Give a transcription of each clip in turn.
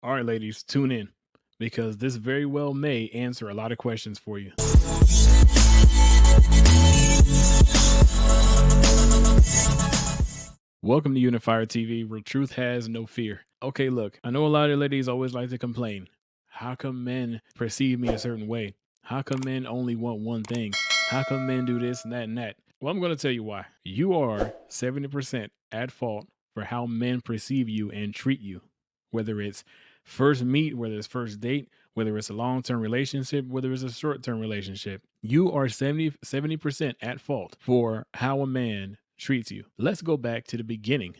All right, ladies, tune in because this very well may answer a lot of questions for you. Welcome to Unifier TV, where truth has no fear. Okay, look, I know a lot of ladies always like to complain. How come men perceive me a certain way? How come men only want one thing? How come men do this and that and that? Well, I'm going to tell you why. You are 70% at fault for how men perceive you and treat you, whether it's first meet, whether it's first date, whether it's a long term relationship, whether it's a short term relationship. You are 70% at fault for how a man treats you. Let's go back to the beginning.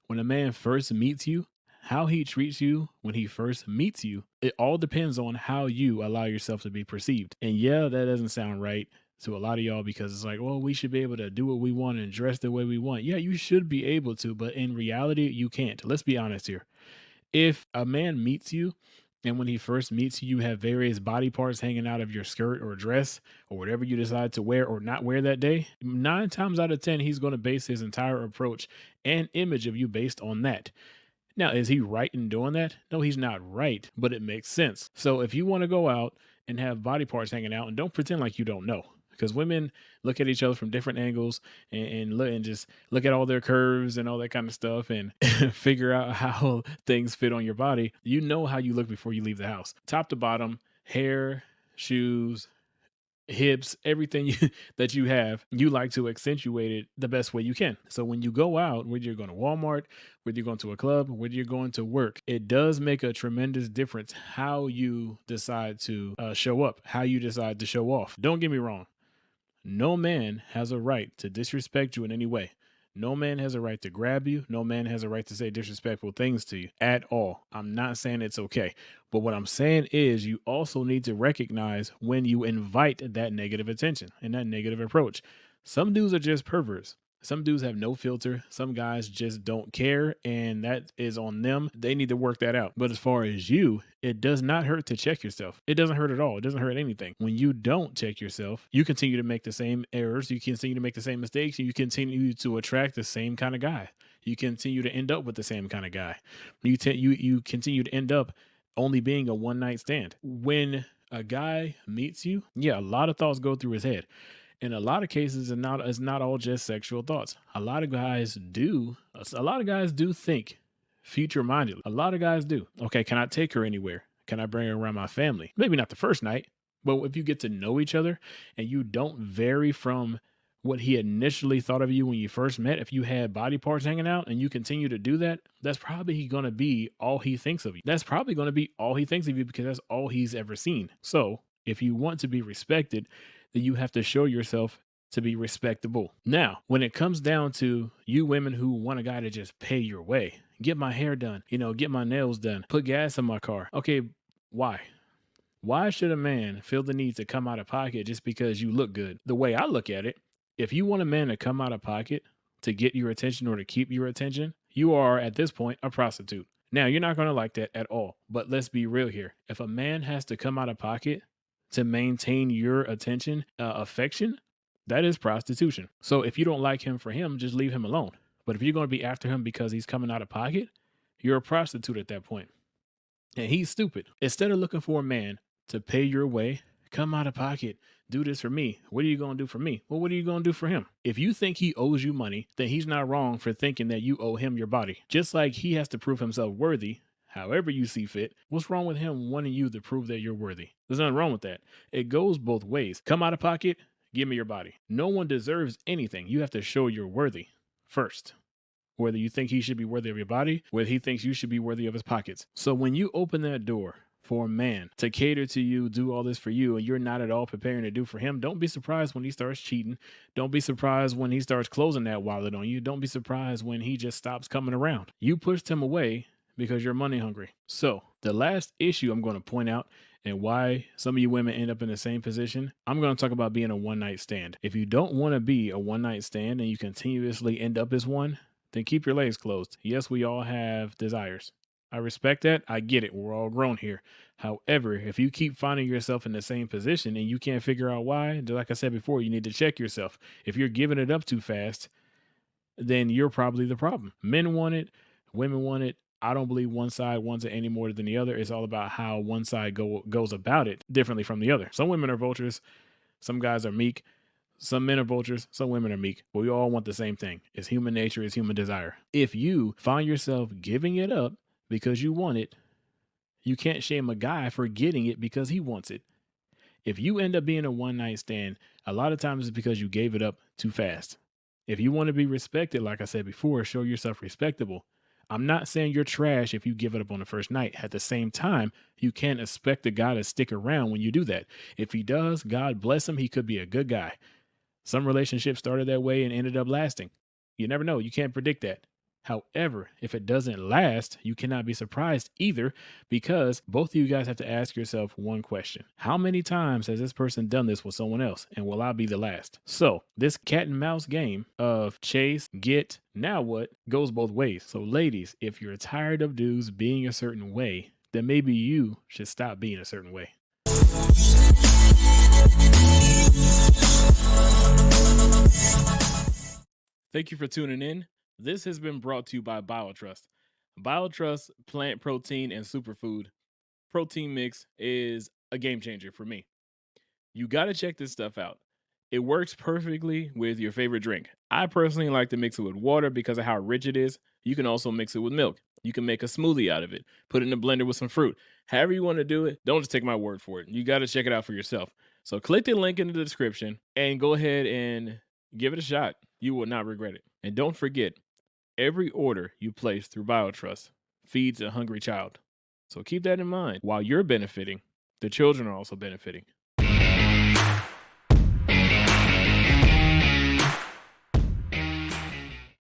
When a man first meets you, how he treats you when he first meets you, it all depends on how you allow yourself to be perceived. And yeah, that doesn't sound right to a lot of y'all because it's like, well, we should be able to do what we want and dress the way we want. Yeah, you should be able to, but in reality, you can't. Let's be honest here. If a man meets you and when he first meets you, you have various body parts hanging out of your skirt or dress or whatever you decide to wear or not wear that day, 9 times out of 10, he's going to base his entire approach and image of you based on that. Now, is he right in doing that? No, he's not right, but it makes sense. So if you want to go out and have body parts hanging out, and don't pretend like you don't know, because women look at each other from different angles and just look at all their curves and all that kind of stuff and figure out how things fit on your body. You know how you look before you leave the house, top to bottom, hair, shoes, hips, everything that you have, you like to accentuate it the best way you can. So when you go out, whether you're going to Walmart, whether you're going to a club, whether you're going to work, it does make a tremendous difference how you decide to show up, how you decide to show off. Don't get me wrong. No man has a right to disrespect you in any way. No man has a right to grab you. No man has a right to say disrespectful things to you at all. I'm not saying it's okay. But what I'm saying is you also need to recognize when you invite that negative attention and that negative approach. Some dudes are just perverts. Some dudes have no filter. Some guys just don't care, and that is on them. They need to work that out. But as far as you, it does not hurt to check yourself. It doesn't hurt at all. It doesn't hurt anything. When you don't check yourself, you continue to make the same errors. You continue to make the same mistakes, and you continue to attract the same kind of guy. You continue to end up with the same kind of guy. You continue to end up only being a one night stand. When a guy meets you, yeah, a lot of thoughts go through his head. In a lot of cases, it's not all just sexual thoughts. A lot of guys do think future minded. A lot of guys do. Okay, can I take her anywhere? Can I bring her around my family? Maybe not the first night, but if you get to know each other and you don't vary from what he initially thought of you when you first met, if you had body parts hanging out and you continue to do that, that's probably going to be all he thinks of you. That's probably going to be all he thinks of you because that's all he's ever seen. So if you want to be respected, then you have to show yourself to be respectable. Now, when it comes down to you women who want a guy to just pay your way, get my hair done, get my nails done, put gas in my car. Okay, why? Why should a man feel the need to come out of pocket just because you look good? The way I look at it, if you want a man to come out of pocket to get your attention or to keep your attention, you are at this point a prostitute. Now, you're not going to like that at all, but let's be real here. If a man has to come out of pocket to maintain your attention, affection, that is prostitution. So if you don't like him for him, just leave him alone. But if you're going to be after him because he's coming out of pocket, you're a prostitute at that point. And he's stupid. Instead of looking for a man to pay your way, come out of pocket, do this for me. What are you going to do for me? Well, what are you going to do for him? If you think he owes you money, then he's not wrong for thinking that you owe him your body. Just like he has to prove himself worthy, however you see fit, what's wrong with him wanting you to prove that you're worthy? There's nothing wrong with that. It goes both ways. Come out of pocket, give me your body. No one deserves anything. You have to show you're worthy first. Whether you think he should be worthy of your body, whether he thinks you should be worthy of his pockets. So when you open that door for a man to cater to you, do all this for you, and you're not at all preparing to do for him, don't be surprised when he starts cheating. Don't be surprised when he starts closing that wallet on you. Don't be surprised when he just stops coming around. You pushed him away because you're money hungry. So the last issue I'm going to point out and why some of you women end up in the same position, I'm going to talk about being a one night stand. If you don't want to be a one night stand and you continuously end up as one, then keep your legs closed. Yes, we all have desires. I respect that. I get it. We're all grown here. However, if you keep finding yourself in the same position and you can't figure out why, like I said before, you need to check yourself. If you're giving it up too fast, then you're probably the problem. Men want it, women want it. I don't believe one side wants it any more than the other. It's all about how one side goes about it differently from the other. Some women are vultures, some guys are meek, some men are vultures, some women are meek, but we all want the same thing. It's human nature, it's human desire. If you find yourself giving it up because you want it, you can't shame a guy for getting it because he wants it. If you end up being a one night stand, a lot of times it's because you gave it up too fast. If you want to be respected, like I said before, show yourself respectable. I'm not saying you're trash if you give it up on the first night. At the same time, you can't expect the guy to stick around when you do that. If he does, God bless him. He could be a good guy. Some relationships started that way and ended up lasting. You never know. You can't predict that. However, if it doesn't last, you cannot be surprised either because both of you guys have to ask yourself one question. How many times has this person done this with someone else? And will I be the last? So, this cat and mouse game of chase, get, now what goes both ways. So, ladies, if you're tired of dudes being a certain way, then maybe you should stop being a certain way. Thank you for tuning in. This has been brought to you by BioTRUST. BioTRUST plant protein and superfood protein mix is a game changer for me. You got to check this stuff out. It works perfectly with your favorite drink. I personally like to mix it with water because of how rich it is. You can also mix it with milk. You can make a smoothie out of it, put it in a blender with some fruit. However, you want to do it, don't just take my word for it. You got to check it out for yourself. So, click the link in the description and go ahead and give it a shot. You will not regret it. And don't forget, every order you place through BioTrust feeds a hungry child. So, keep that in mind. While you're benefiting, the children are also benefiting.